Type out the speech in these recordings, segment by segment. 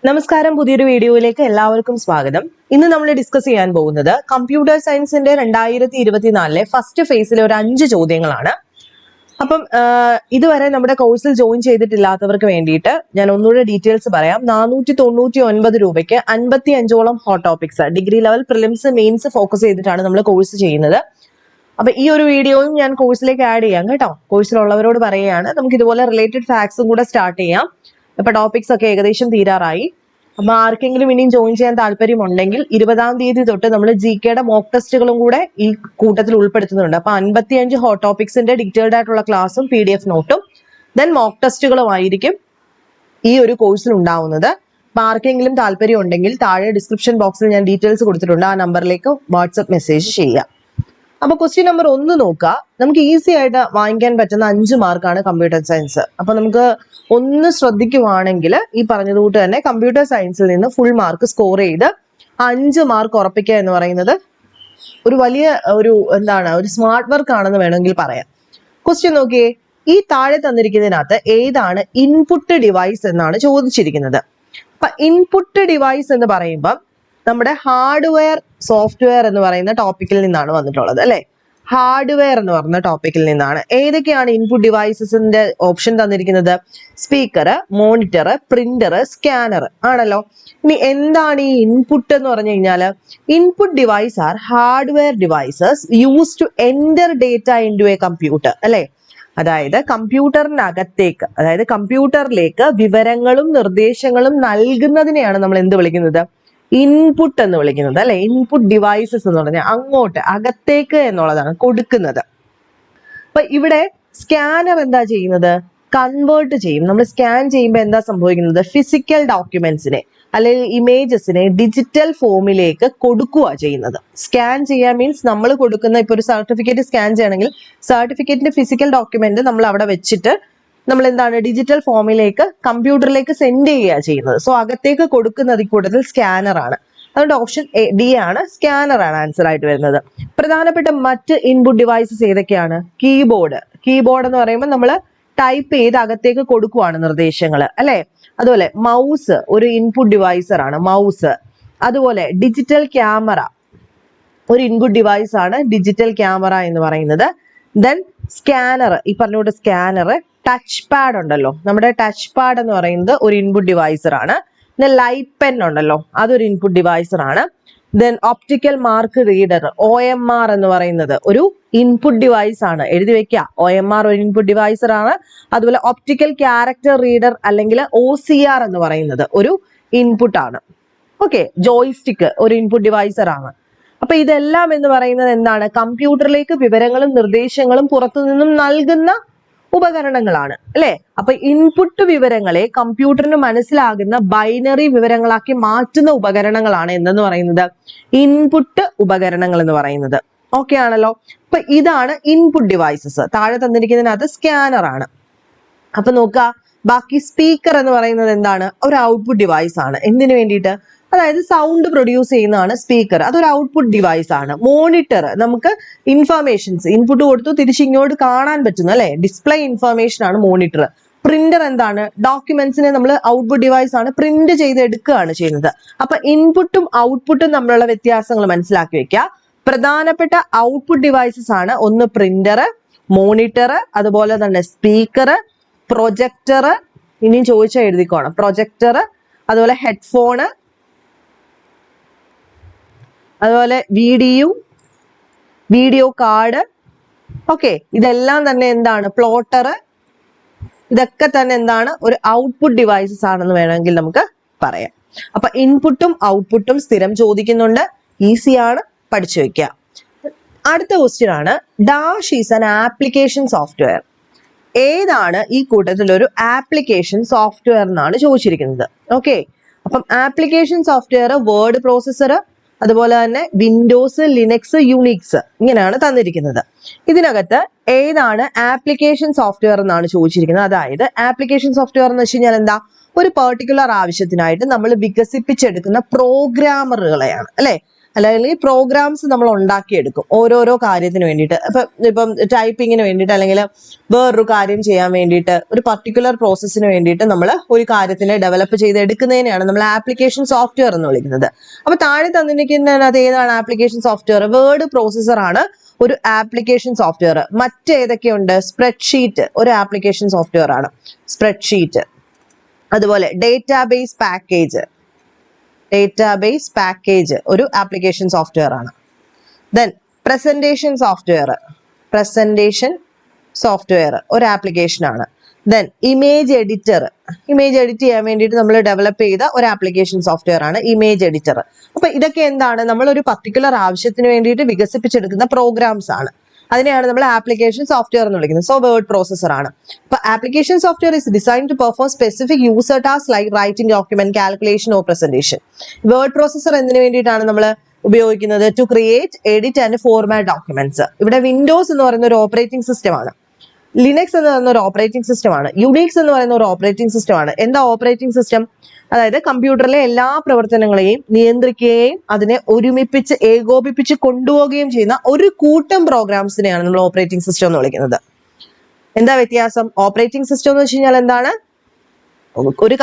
നമസ്കാരം, പുതിയൊരു വീഡിയോയിലേക്ക് എല്ലാവർക്കും സ്വാഗതം. ഇന്ന് നമ്മൾ ഡിസ്കസ് ചെയ്യാൻ പോകുന്നത് കമ്പ്യൂട്ടർ സയൻസിന്റെ 2024 ഫസ്റ്റ് ഫേസിലെ ഒരു 5 ചോദ്യങ്ങളാണ്. അപ്പം ഇതുവരെ നമ്മുടെ കോഴ്സിൽ ജോയിൻ ചെയ്തിട്ടില്ലാത്തവർക്ക് വേണ്ടിയിട്ട് ഞാൻ ഒന്നുകൂടെ ഡീറ്റെയിൽസ് പറയാം. 499 രൂപയ്ക്ക് 55ഓളം hot topics degree level prelims mains focus ചെയ്തിട്ടാണ് നമ്മൾ കോഴ്സ് ചെയ്യുന്നത്. അപ്പൊ ഈ ഒരു വീഡിയോയും ഞാൻ കോഴ്സിലേക്ക് ആഡ് ചെയ്യാം കേട്ടോ. കോഴ്സിലുള്ളവരോട് പറയുകയാണ്, നമുക്ക് ഇതുപോലെ റിലേറ്റഡ് ഫാക്ട്സും കൂടെ സ്റ്റാർട്ട് ചെയ്യാം. ഇപ്പൊ ടോപ്പിക്സ് ഒക്കെ ഏകദേശം തീരാറായി. അപ്പൊ ആർക്കെങ്കിലും ഇനിയും ജോയിൻ ചെയ്യാൻ താല്പര്യമുണ്ടെങ്കിൽ 20-ാം തീയതി തൊട്ട് നമ്മൾ GK-യുടെ മോക്ക് ടെസ്റ്റുകളും കൂടെ ഈ കൂട്ടത്തിൽ ഉൾപ്പെടുത്തുന്നുണ്ട്. അപ്പൊ 55 ഹോട്ട് ടോപ്പിക്സിന്റെ ഡീറ്റെയിൽഡ് ആയിട്ടുള്ള ക്ലാസ്സും PDF നോട്ടും ദെൻ മോക്ക് ടെസ്റ്റുകളുമായിരിക്കും ഈ ഒരു കോഴ്സിൽ ഉണ്ടാവുന്നത്. അപ്പൊ ആർക്കെങ്കിലും താല്പര്യം ഉണ്ടെങ്കിൽ താഴെ ഡിസ്ക്രിപ്ഷൻ ബോക്സിൽ ഞാൻ ഡീറ്റെയിൽസ് കൊടുത്തിട്ടുണ്ട്. ആ നമ്പറിലേക്ക് വാട്സ്ആപ്പ് മെസ്സേജ് ചെയ്യുക. അപ്പൊ ക്വസ്റ്റ്യൻ നമ്പർ 1 നോക്കുക. നമുക്ക് ഈസി ആയിട്ട് വാങ്ങിക്കാൻ പറ്റുന്ന 5 മാർക്കാണ് കമ്പ്യൂട്ടർ സയൻസ്. അപ്പൊ നമുക്ക് ഒന്ന് ശ്രദ്ധിക്കുവാണെങ്കിൽ ഈ പറഞ്ഞതുകൂട്ട് തന്നെ കമ്പ്യൂട്ടർ സയൻസിൽ നിന്ന് ഫുൾ മാർക്ക് സ്കോർ ചെയ്ത് 5 മാർക്ക് ഉറപ്പിക്കുക എന്ന് പറയുന്നത് ഒരു വലിയ ഒരു സ്മാർട്ട് വർക്ക് ആണെന്ന് വേണമെങ്കിൽ പറയാം. ക്വസ്റ്റ്യൻ നോക്കിയേ, ഈ താഴെ തന്നിരിക്കുന്നതിനകത്ത് ഏതാണ് ഇൻപുട്ട് ഡിവൈസ് എന്നാണ് ചോദിച്ചിരിക്കുന്നത്. അപ്പൊ ഇൻപുട്ട് ഡിവൈസ് എന്ന് പറയുമ്പോൾ നമ്മുടെ ഹാർഡ്വെയർ സോഫ്റ്റ്വെയർ എന്ന് പറയുന്ന ടോപ്പിക്കിൽ നിന്നാണ് വന്നിട്ടുള്ളത് അല്ലെ. ഹാർഡ്വെയർ എന്ന് പറയുന്ന ടോപ്പിക്കിൽ നിന്നാണ്. ഏതൊക്കെയാണ് ഇൻപുട്ട് ഡിവൈസസിന്റെ ഓപ്ഷൻ തന്നിരിക്കുന്നത്? സ്പീക്കർ, മോണിറ്റർ, പ്രിന്റർ, സ്കാനർ ആണല്ലോ. ഇനി എന്താണ് ഈ ഇൻപുട്ട് എന്ന് പറഞ്ഞു കഴിഞ്ഞാൽ, input device are hardware devices use to enter data into a computer അല്ലെ. അതായത് കമ്പ്യൂട്ടറിനകത്തേക്ക്, അതായത് കമ്പ്യൂട്ടറിലേക്ക് വിവരങ്ങളും നിർദ്ദേശങ്ങളും നൽകുന്നതിനെയാണ് നമ്മൾ എന്ത് വിളിക്കുന്നത്? ഇൻപുട്ട് എന്ന് വിളിക്കുന്നത് അല്ലെ. ഇൻപുട്ട് ഡിവൈസസ് എന്ന് പറഞ്ഞാൽ അങ്ങോട്ട് അകത്തേക്ക് എന്നുള്ളതാണ്, കൊടുക്കുന്നത്. അപ്പൊ ഇവിടെ സ്കാനർ എന്താ ചെയ്യുന്നത്? കൺവേർട്ട് ചെയ്യും. നമ്മൾ സ്കാൻ ചെയ്യുമ്പോൾ എന്താ സംഭവിക്കുന്നത്? ഫിസിക്കൽ ഡോക്യുമെന്റ്സിനെ അല്ലെങ്കിൽ ഇമേജസിനെ ഡിജിറ്റൽ ഫോമിലേക്ക് കൊടുക്കുക ചെയ്യുന്നത്. സ്കാൻ ചെയ്യാൻ മീൻസ് നമ്മൾ കൊടുക്കുന്ന ഇപ്പൊ ഒരു സർട്ടിഫിക്കറ്റ് സ്കാൻ ചെയ്യണമെങ്കിൽ സർട്ടിഫിക്കറ്റിന്റെ ഫിസിക്കൽ ഡോക്യുമെന്റ് നമ്മൾ അവിടെ വെച്ചിട്ട് നമ്മൾ എന്താണ് ഡിജിറ്റൽ ഫോമിലേക്ക് കമ്പ്യൂട്ടറിലേക്ക് സെൻഡ് ചെയ്യുക ചെയ്യുന്നത്. സോ അകത്തേക്ക് കൊടുക്കുന്നത് ഈ കൂട്ടത്തിൽ സ്കാനർ ആണ്. അതുകൊണ്ട് ഓപ്ഷൻ D ആണ്, സ്കാനർ ആണ് ആൻസർ ആയിട്ട് വരുന്നത്. പ്രധാനപ്പെട്ട മറ്റ് ഇൻപുട്ട് ഡിവൈസസ് ഏതൊക്കെയാണ്? കീബോർഡ് എന്ന് പറയുമ്പോൾ നമ്മൾ ടൈപ്പ് ചെയ്ത് അകത്തേക്ക് കൊടുക്കുവാണ് നിർദ്ദേശങ്ങൾ അല്ലെ. അതുപോലെ മൗസ് ഒരു ഇൻപുട്ട് ഡിവൈസർ ആണ്, മൗസ്. അതുപോലെ ഡിജിറ്റൽ ക്യാമറ ഒരു ഇൻപുട്ട് ഡിവൈസ് ആണ്, ഡിജിറ്റൽ ക്യാമറ എന്ന് പറയുന്നത്. ദെൻ സ്കാനർ, ഈ പറഞ്ഞുകൊണ്ട് സ്കാനർ. ടച്ച് പാഡ് ഉണ്ടല്ലോ, നമ്മുടെ ടച്ച് പാഡ് എന്ന് പറയുന്നത് ഒരു ഇൻപുട്ട് ഡിവൈസർ ആണ്. പിന്നെ ലൈറ്റ് പെൻ ഉണ്ടല്ലോ, അതൊരു ഇൻപുട്ട് ഡിവൈസർ ആണ്. Then optical mark reader OMR എന്ന് പറയുന്നത് ഒരു ഇൻപുട്ട് ഡിവൈസ് ആണ്, എഴുതി വെക്കുക. OMR ഒരു ഇൻപുട്ട് ഡിവൈസർ ആണ്. അതുപോലെ ഒപ്റ്റിക്കൽ ക്യാരക്ടർ റീഡർ അല്ലെങ്കിൽ OCR എന്ന് പറയുന്നത് ഒരു ഇൻപുട്ട് ആണ്. ഓക്കെ, ജോയ്സ്റ്റിക്ക് ഒരു ഇൻപുട്ട് ഡിവൈസർ ആണ്. അപ്പൊ ഇതെല്ലാം എന്ന് പറയുന്നത് എന്താണ്? കമ്പ്യൂട്ടറിലേക്ക് വിവരങ്ങളും നിർദ്ദേശങ്ങളും പുറത്തുനിന്നും നൽകുന്ന ഉപകരണങ്ങളാണ് അല്ലെ. അപ്പൊ ഇൻപുട്ട് വിവരങ്ങളെ കമ്പ്യൂട്ടറിന് മനസ്സിലാകുന്ന ബൈനറി വിവരങ്ങളാക്കി മാറ്റുന്ന ഉപകരണങ്ങളാണ് എന്തെന്ന് പറയുന്നത്? ഇൻപുട്ട് ഉപകരണങ്ങൾ എന്ന് പറയുന്നത്. ഓക്കെ ആണല്ലോ. അപ്പൊ ഇതാണ് ഇൻപുട്ട് ഡിവൈസസ്. താഴെ തന്നിരിക്കുന്നതിനകത്ത് സ്കാനർ ആണ്. അപ്പൊ നോക്കുക, ബാക്കി സ്പീക്കർ എന്ന് പറയുന്നത് എന്താണ്? ഒരു ഔട്ട്പുട്ട് ഡിവൈസ് ആണ്. എന്തിനു വേണ്ടിയിട്ട്? അതായത് സൗണ്ട് പ്രൊഡ്യൂസ് ചെയ്യുന്നതാണ് സ്പീക്കർ, അതൊരു ഔട്ട്പുട്ട് ഡിവൈസ് ആണ്. മോണിറ്റർ നമുക്ക് ഇൻഫർമേഷൻസ് ഇൻപുട്ട് കൊടുത്തു തിരിച്ചിങ്ങോട്ട് കാണാൻ പറ്റുന്നു അല്ലെ, ഡിസ്പ്ലേ ഇൻഫർമേഷൻ ആണ് മോണിറ്റർ. പ്രിന്റർ എന്താണ്? ഡോക്യുമെന്റ്സിനെ നമ്മൾ ഔട്ട്പുട്ട് ഡിവൈസ് ആണ്, പ്രിന്റ് ചെയ്ത് എടുക്കുകയാണ് ചെയ്യുന്നത്. അപ്പൊ ഇൻപുട്ടും ഔട്ട്പുട്ടും തമ്മിലുള്ള വ്യത്യാസങ്ങൾ മനസ്സിലാക്കി വെക്കുക. പ്രധാനപ്പെട്ട ഔട്ട്പുട്ട് ഡിവൈസസ് ആണ് ഒന്ന് പ്രിന്റർ, മോണിറ്റർ, അതുപോലെ തന്നെ സ്പീക്കർ, പ്രൊജക്ടർ. ഇനിയും ചോദിച്ചാൽ എഴുതിക്കോണം. പ്രൊജക്ടർ, അതുപോലെ ഹെഡ്ഫോണ്, അതുപോലെ വീഡിയോ കാർഡ്. ഓക്കെ, ഇതെല്ലാം തന്നെ എന്താണ്? പ്ലോട്ടർ. ഇതൊക്കെ തന്നെ എന്താണ്? ഒരു ഔട്ട്പുട്ട് ഡിവൈസസ് ആണെന്ന് വേണമെങ്കിൽ നമുക്ക് പറയാം. അപ്പൊ ഇൻപുട്ടും ഔട്ട്പുട്ടും സ്ഥിരം ചോദിക്കുന്നുണ്ട്, ഈസിയാണ്, പഠിച്ചു വെക്കുക. അടുത്ത ക്വസ്റ്റ്യൻ ആണ്, dash is an application software. ഏതാണ് ഈ കൂട്ടത്തിൽ ഒരു ആപ്ലിക്കേഷൻ സോഫ്റ്റ്വെയർ എന്നാണ് ചോദിച്ചിരിക്കുന്നത്. ഓക്കെ, അപ്പം ആപ്ലിക്കേഷൻ സോഫ്റ്റ്വെയർ വേർഡ് പ്രോസസ്സർ, അതുപോലെ തന്നെ വിൻഡോസ്, ലിനക്സ്, യുണിക്സ് ഇങ്ങനെയാണ് തന്നിരിക്കുന്നത്. ഇതിനകത്ത് ഏതാണ് ആപ്ലിക്കേഷൻ സോഫ്റ്റ്വെയർ എന്നാണ് ചോദിച്ചിരിക്കുന്നത്. അതായത് ആപ്ലിക്കേഷൻ സോഫ്റ്റ്വെയർ എന്ന് വെച്ച് കഴിഞ്ഞാൽ എന്താ? ഒരു പെർട്ടിക്കുലർ ആവശ്യത്തിനായിട്ട് നമ്മൾ വികസിപ്പിച്ചെടുക്കുന്ന പ്രോഗ്രാമറുകളെയാണ് അല്ലെ. അല്ലെങ്കിൽ പ്രോഗ്രാംസ് നമ്മൾ ഉണ്ടാക്കിയെടുക്കും ഓരോരോ കാര്യത്തിന് വേണ്ടിയിട്ട്. ഇപ്പം ടൈപ്പിങ്ങിന് വേണ്ടിയിട്ട് അല്ലെങ്കിൽ വേറൊരു കാര്യം ചെയ്യാൻ വേണ്ടിയിട്ട് ഒരു പർട്ടിക്കുലർ പ്രോസസ്സിന് വേണ്ടിയിട്ട് നമ്മൾ ഒരു കാര്യത്തിനെ ഡെവലപ്പ് ചെയ്തെടുക്കുന്നതിനെയാണ് നമ്മൾ ആപ്ലിക്കേഷൻ സോഫ്റ്റ്വെയർ എന്ന് വിളിക്കുന്നത്. അപ്പൊ താഴെ തന്നിരിക്കുന്നത് ഏതാണ് ആപ്ലിക്കേഷൻ സോഫ്റ്റ്വെയർ? വേർഡ് പ്രോസസ്സർ ആണ് ഒരു ആപ്ലിക്കേഷൻ സോഫ്റ്റ്വെയർ. മറ്റേതൊക്കെയുണ്ട്? സ്പ്രെഡ്ഷീറ്റ് ഒരു ആപ്ലിക്കേഷൻ സോഫ്റ്റ്വെയർ ആണ്, സ്പ്രെഡ്ഷീറ്റ്. അതുപോലെ ഡേറ്റാബേസ് പാക്കേജ് ഒരു ആപ്ലിക്കേഷൻ സോഫ്റ്റ്വെയർ ആണ്. ദെൻ പ്രസന്റേഷൻ സോഫ്റ്റ്വെയർ ഒരു ആപ്ലിക്കേഷൻ ആണ്. ദെൻ ഇമേജ് എഡിറ്റ് ചെയ്യാൻ വേണ്ടിയിട്ട് നമ്മൾ ഡെവലപ്പ് ചെയ്ത ഒരു ആപ്ലിക്കേഷൻ സോഫ്റ്റ്വെയർ ആണ് ഇമേജ് എഡിറ്റർ. അപ്പൊ ഇതൊക്കെ എന്താണ്? നമ്മൾ ഒരു പർട്ടിക്കുലർ ആവശ്യത്തിന് വേണ്ടിയിട്ട് വികസിപ്പിച്ചെടുക്കുന്ന പ്രോഗ്രാംസ് ആണ്. അതിനെയാണ് നമ്മൾ ആപ്ലിക്കേഷൻ സോഫ്റ്റ്വെയർ എന്ന് വിളിക്കുന്നത്. സോ വേർഡ് പ്രോസസ്സർ ആണ്. അപ്പൊ application software is design to perform specific user task like writing document, calculation or presentation. Word processor എന്തിനു വേണ്ടിയിട്ടാണ് നമ്മൾ ഉപയോഗിക്കുന്നത്? To create, edit and format documents. ഇവിടെ വിൻഡോസ് എന്ന് പറയുന്ന ഒരു ഓപ്പറേറ്റിംഗ് സിസ്റ്റം ആണ്, ലിനക്സ് എന്ന് പറയുന്ന ഒരു ഓപ്പറേറ്റിംഗ് സിസ്റ്റം ആണ്, യുണിക്സ് എന്ന് പറയുന്ന ഒരു ഓപ്പറേറ്റിംഗ് സിസ്റ്റം ആണ്. എന്താ ഓപ്പറേറ്റിംഗ് സിസ്റ്റം? അതായത് കമ്പ്യൂട്ടറിലെ എല്ലാ പ്രവർത്തനങ്ങളെയും നിയന്ത്രിക്കുകയും അതിനെ ഒരുമിപ്പിച്ച് ഏകോപിപ്പിച്ച് കൊണ്ടുപോവുകയും ചെയ്യുന്ന ഒരു കൂട്ടം പ്രോഗ്രാംസിനെയാണ് നമ്മൾ ഓപ്പറേറ്റിംഗ് സിസ്റ്റം എന്ന് വിളിക്കുന്നത്. എന്താ വ്യത്യാസം? ഓപ്പറേറ്റിംഗ് സിസ്റ്റം എന്ന് വെച്ച് കഴിഞ്ഞാൽ എന്താണ്? ഒരു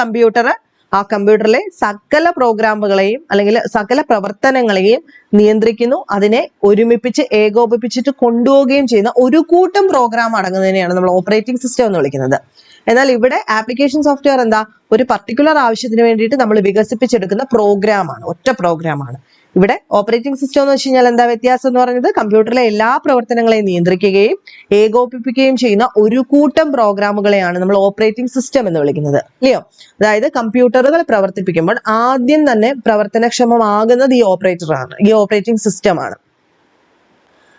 ആ കമ്പ്യൂട്ടറിലെ സകല പ്രോഗ്രാമുകളെയും അല്ലെങ്കിൽ സകല പ്രവർത്തനങ്ങളെയും നിയന്ത്രിക്കുന്നു, അതിനെ ഒരുമിപ്പിച്ച് ഏകോപിപ്പിച്ചിട്ട് കൊണ്ടുപോവുകയും ചെയ്യുന്ന ഒരു കൂട്ടം പ്രോഗ്രാം അടങ്ങുന്നതിനെയാണ് നമ്മൾ ഓപ്പറേറ്റിംഗ് സിസ്റ്റം എന്ന് വിളിക്കുന്നത്. എന്നാൽ ഇവിടെ ആപ്ലിക്കേഷൻ സോഫ്റ്റ്വെയർ എന്താ? ഒരു പർട്ടിക്കുലർ ആവശ്യത്തിന് വേണ്ടിയിട്ട് നമ്മൾ വികസിപ്പിച്ചെടുക്കുന്ന പ്രോഗ്രാമാണ്, ഒറ്റ പ്രോഗ്രാമാണ്. ഇവിടെ ഓപ്പറേറ്റിംഗ് സിസ്റ്റം എന്ന് വെച്ച് കഴിഞ്ഞാൽ എന്താ വ്യത്യാസം എന്ന് പറയുന്നത്? കമ്പ്യൂട്ടറിലെ എല്ലാ പ്രവർത്തനങ്ങളെയും നിയന്ത്രിക്കുകയും ഏകോപിപ്പിക്കുകയും ചെയ്യുന്ന ഒരു കൂട്ടം പ്രോഗ്രാമുകളെയാണ് നമ്മൾ ഓപ്പറേറ്റിംഗ് സിസ്റ്റം എന്ന് വിളിക്കുന്നത്, ഇല്ലയോ? അതായത് കമ്പ്യൂട്ടറുകൾ പ്രവർത്തിപ്പിക്കുമ്പോൾ ആദ്യം തന്നെ പ്രവർത്തനക്ഷമമാകുന്നത് ഈ ഓപ്പറേറ്റിംഗ് സിസ്റ്റം ആണ്.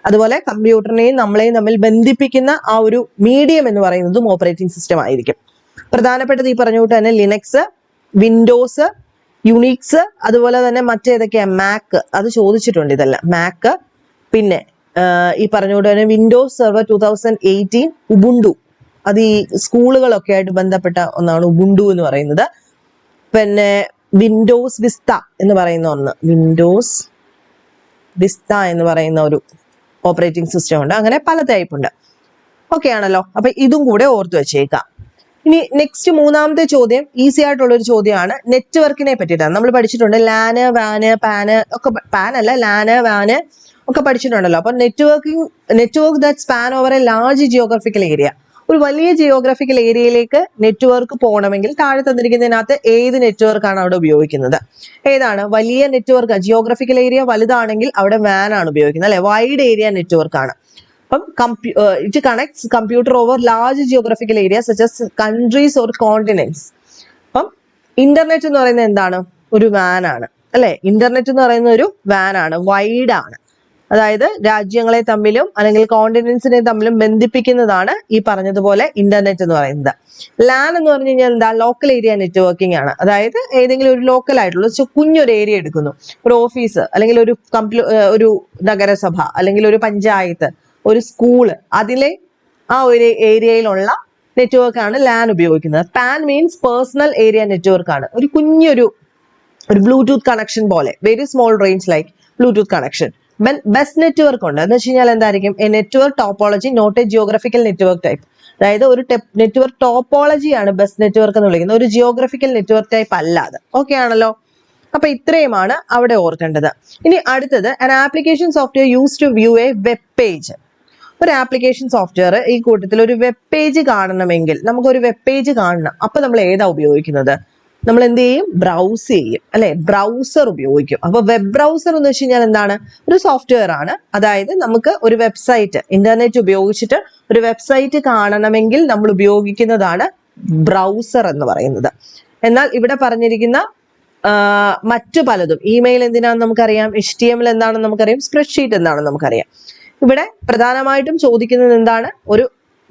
അതുപോലെ കമ്പ്യൂട്ടറിനെയും നമ്മളെയും തമ്മിൽ ബന്ധിപ്പിക്കുന്ന ആ ഒരു മീഡിയം എന്ന് പറയുന്നതും ഓപ്പറേറ്റിംഗ് സിസ്റ്റം ആയിരിക്കും. പ്രധാനപ്പെട്ടത് ഈ പറഞ്ഞുകൊണ്ട് തന്നെ ലിനക്സ്, വിൻഡോസ്, യുണിക്സ്, അതുപോലെ തന്നെ മറ്റേതൊക്കെയാ? മാക്ക്, അത് ചോദിച്ചിട്ടുണ്ട് ഇതെല്ലാം. മാക്ക്, പിന്നെ ഈ പറഞ്ഞുകൊണ്ട് തന്നെ വിൻഡോസ് സെർവർ 2018, ഉബുണ്ടു, അത് ഈ സ്കൂളുകളൊക്കെ ആയിട്ട് ബന്ധപ്പെട്ട ഒന്നാണ് ഉബുണ്ടു എന്ന് പറയുന്നത്. പിന്നെ വിൻഡോസ് വിസ്ത എന്ന് പറയുന്ന ഒന്ന്, വിൻഡോസ് വിസ്ത എന്ന് പറയുന്ന ഒരു ഓപ്പറേറ്റിംഗ് സിസ്റ്റം ഉണ്ട്. അങ്ങനെ പല ടൈപ്പ് ഉണ്ട്. ഓക്കെ ആണല്ലോ? അപ്പൊ ഇതും കൂടെ ഓർത്തു വെച്ചേക്കാം. ഇനി നെക്സ്റ്റ് മൂന്നാമത്തെ ചോദ്യം ഈസി ആയിട്ടുള്ള ഒരു ചോദ്യമാണ്. നെറ്റ്വർക്കിനെ പറ്റിയിട്ടാണ്. നമ്മൾ പഠിച്ചിട്ടുണ്ട് ലാന്, വാന്, പാന് ഒക്കെ, പാനല്ല ലാന്, വാന് ഒക്കെ പഠിച്ചിട്ടുണ്ടല്ലോ. അപ്പൊ network that span over A large geographical area. ഒരു വലിയ ജിയോഗ്രഫിക്കൽ ഏരിയയിലേക്ക് നെറ്റ്വർക്ക് പോകണമെങ്കിൽ താഴെ തന്നിരിക്കുന്നതിനകത്ത് ഏത് നെറ്റ്വർക്കാണ് അവിടെ ഉപയോഗിക്കുന്നത്? ഏതാണ് വലിയ നെറ്റ്വർക്ക്? ജിയോഗ്രഫിക്കൽ ഏരിയ വലുതാണെങ്കിൽ അവിടെ വാൻ ആണ് ഉപയോഗിക്കുന്നത്, അല്ലെ? വൈഡ് ഏരിയ നെറ്റ്വർക്ക് ആണ്. അപ്പം it connects computer over large geographical area such as countries or continents. അപ്പം ഇന്റർനെറ്റ് എന്ന് പറയുന്നത് എന്താണ്? ഒരു വാൻ ആണ്, അല്ലെ? ഇന്റർനെറ്റ് എന്ന് പറയുന്ന ഒരു വാൻ ആണ്, വൈഡ് ആണ്. അതായത് രാജ്യങ്ങളെ തമ്മിലും അല്ലെങ്കിൽ കോണ്ടിനെന്റ്സിനെ തമ്മിലും ബന്ധിപ്പിക്കുന്നതാണ് ഈ പറഞ്ഞതുപോലെ ഇന്റർനെറ്റ് എന്ന് പറയുന്നത്. ലാൻ എന്ന് പറഞ്ഞു കഴിഞ്ഞാൽ എന്താ? ലോക്കൽ ഏരിയ നെറ്റ്വർക്കിംഗ് ആണ്. അതായത് ഏതെങ്കിലും ഒരു ലോക്കൽ ആയിട്ടുള്ള കുഞ്ഞൊരു ഏരിയ എടുക്കുന്നു, ഒരു ഓഫീസ് അല്ലെങ്കിൽ ഒരു നഗരസഭ അല്ലെങ്കിൽ ഒരു പഞ്ചായത്ത്, ഒരു സ്കൂള്, അതിലെ ആ ഒരു ഏരിയയിലുള്ള നെറ്റ്വർക്കാണ് ലാൻ ഉപയോഗിക്കുന്നത്. PAN means personal area network ആണ്. ഒരു കുഞ്ഞൊരു ബ്ലൂടൂത്ത് കണക്ഷൻ പോലെ, very small range like Bluetooth connection. Bus network ഉണ്ട് എന്ന് വെച്ച് കഴിഞ്ഞാൽ എന്തായിരിക്കും? A network topology not a geographical network type. അതായത് ഒരു നെറ്റ്വർക്ക് ടോപ്പോളജിയാണ് ബസ് നെറ്റ്വർക്ക് എന്ന് വിളിക്കുന്നത്, ഒരു ജിയോഗ്രഫിക്കൽ നെറ്റ്വർക്ക് ടൈപ്പ് അല്ലാതെ. ഓക്കെ ആണല്ലോ? അപ്പൊ ഇത്രയുമാണ് അവിടെ ഓർക്കേണ്ടത്. ഇനി അടുത്തത്, an application software used to view a web page. ഒരു ആപ്ലിക്കേഷൻ സോഫ്റ്റ്വെയർ ഈ കൂട്ടത്തിൽ ഒരു വെബ് പേജ് കാണണമെങ്കിൽ, നമുക്കൊരു വെബ് പേജ് കാണണം, അപ്പൊ നമ്മൾ ഏതാ ഉപയോഗിക്കുന്നത്? നമ്മൾ എന്ത് ചെയ്യും? ബ്രൗസ് ചെയ്യും, അല്ലെ? ബ്രൗസർ ഉപയോഗിക്കും. അപ്പൊ വെബ് ബ്രൗസർ എന്ന് വെച്ച് കഴിഞ്ഞാൽ എന്താണ്? ഒരു സോഫ്റ്റ്വെയർ ആണ്. അതായത് നമുക്ക് ഒരു വെബ്സൈറ്റ്, ഇന്റർനെറ്റ് ഉപയോഗിച്ചിട്ട് ഒരു വെബ്സൈറ്റ് കാണണമെങ്കിൽ നമ്മൾ ഉപയോഗിക്കുന്നതാണ് ബ്രൗസർ എന്ന് പറയുന്നത്. എന്നാൽ ഇവിടെ പറഞ്ഞിരിക്കുന്ന മറ്റു പലതും, ഇമെയിൽ എന്തിനാണെന്ന് നമുക്കറിയാം, HTML എന്താണെന്ന് നമുക്കറിയാം, സ്പ്രെഡ്ഷീറ്റ് എന്താണെന്ന് നമുക്കറിയാം. ഇവിടെ പ്രധാനമായിട്ടും ചോദിക്കുന്നത് എന്താണ്? ഒരു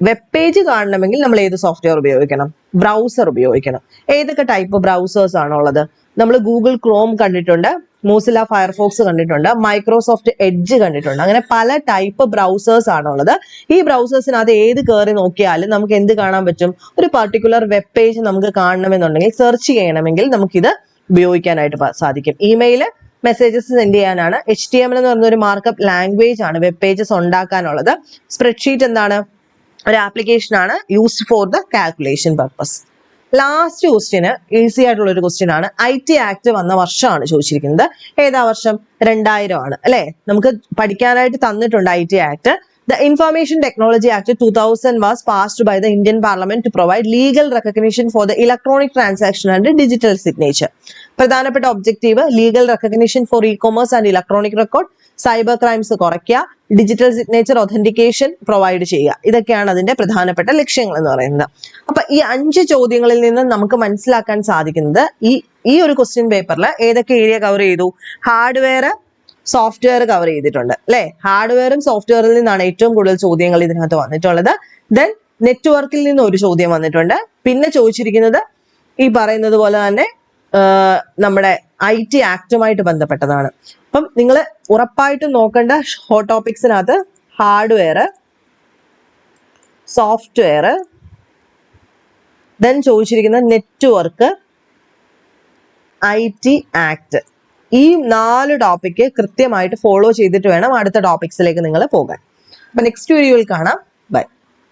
വെബ് പേജ് കാണണമെങ്കിൽ നമ്മൾ ഏത് സോഫ്റ്റ്വെയർ ഉപയോഗിക്കണം? ബ്രൗസർ ഉപയോഗിക്കണം. ഏതൊക്കെ ടൈപ്പ് ബ്രൗസേഴ്സ് ആണുള്ളത്? നമ്മൾ ഗൂഗിൾ ക്രോം കണ്ടിട്ടുണ്ട്, മോസില്ല ഫയർഫോക്സ് കണ്ടിട്ടുണ്ട്, മൈക്രോസോഫ്റ്റ് എഡ്ജ് കണ്ടിട്ടുണ്ട്. അങ്ങനെ പല ടൈപ്പ് ബ്രൗസേഴ്സ് ആണുള്ളത്. ഈ ബ്രൗസേഴ്സിനകത്ത് ഏത് കയറി നോക്കിയാലും നമുക്ക് എന്ത് കാണാൻ പറ്റും? ഒരു പർട്ടിക്കുലർ വെബ് പേജ് നമുക്ക് കാണണമെന്നുണ്ടെങ്കിൽ, സെർച്ച് ചെയ്യണമെങ്കിൽ നമുക്കിത് ഉപയോഗിക്കാനായിട്ട് സാധിക്കും. ഇമെയിൽ മെസ്സേജസ് സെൻഡ് ചെയ്യാനാണ്. HTML എന്ന് പറയുന്ന ഒരു മാർക്കപ്പ് ലാംഗ്വേജ് ആണ് വെബ് പേജസ് ഉണ്ടാക്കാനുള്ളത്. സ്പ്രെഡ്ഷീറ്റ് എന്താണ്? ഒരു ആപ്ലിക്കേഷൻ ആണ്, used for the calculation purpose. Last question easy ആയിട്ടുള്ള ഒരു ക്വസ്റ്റ്യൻ ആണ്. IT ആക്ട് വന്ന വർഷമാണ് ചോദിച്ചിരിക്കുന്നത്. ഏതാ വർഷം? 2000 ആണ് അല്ലെ. നമുക്ക് പഠിക്കാനായിട്ട് തന്നിട്ടുണ്ട് IT act. The Information Technology Act 2000 was passed by the Indian Parliament to provide legal recognition for the electronic transaction and digital signature. പ്രധാനപ്പെട്ട objective legal recognition for e-commerce and electronic record, cyber crimes കുറയ്ക്കുക, digital signature authentication provide ചെയ്യുക. ഇതൊക്കെയാണ് അതിന്റെ പ്രധാനപ്പെട്ട ലക്ഷ്യങ്ങൾ എന്ന് പറയുന്നത്. അപ്പൊ ഈ 5 ചോദ്യങ്ങളിൽ നിന്ന് നമുക്ക് മനസ്സിലാക്കാൻ സാധിക്കുന്നത് ഈ ഒരു ക്വസ്റ്റ്യൻ പേപ്പറിൽ ഏതൊക്കെ ഏരിയ കവർ ചെയ്തു? ഹാർഡ്വെയർ, സോഫ്റ്റ്വെയർ കവർ ചെയ്തിട്ടുണ്ട് അല്ലെ. ഹാർഡ്വെയറും സോഫ്റ്റ്വെയറിൽ നിന്നാണ് ഏറ്റവും കൂടുതൽ ചോദ്യങ്ങൾ ഇതിനകത്ത് വന്നിട്ടുള്ളത്. ദെൻ നെറ്റ്വർക്കിൽ നിന്ന് ഒരു ചോദ്യം വന്നിട്ടുണ്ട്. പിന്നെ ചോദിച്ചിരിക്കുന്നത് ഈ പറയുന്നത് പോലെ തന്നെ നമ്മുടെ IT ആക്ടുമായിട്ട് ബന്ധപ്പെട്ടതാണ്. അപ്പം നിങ്ങൾ ഉറപ്പായിട്ടും നോക്കേണ്ട ഹോട്ട് ടോപ്പിക്സിനകത്ത് ഹാർഡ്വെയർ, സോഫ്റ്റ്വെയർ, ദെൻ ചോദിച്ചിരിക്കുന്ന നെറ്റ്വർക്ക്, IT ആക്ട്. ഈ 4 ടോപ്പിക്ക് കൃത്യമായിട്ട് ഫോളോ ചെയ്തിട്ട് വേണം അടുത്ത ടോപ്പിക്സിലേക്ക് നിങ്ങൾ പോകാൻ. അപ്പൊ നെക്സ്റ്റ് വീഡിയോയിൽ കാണാം. ബൈ.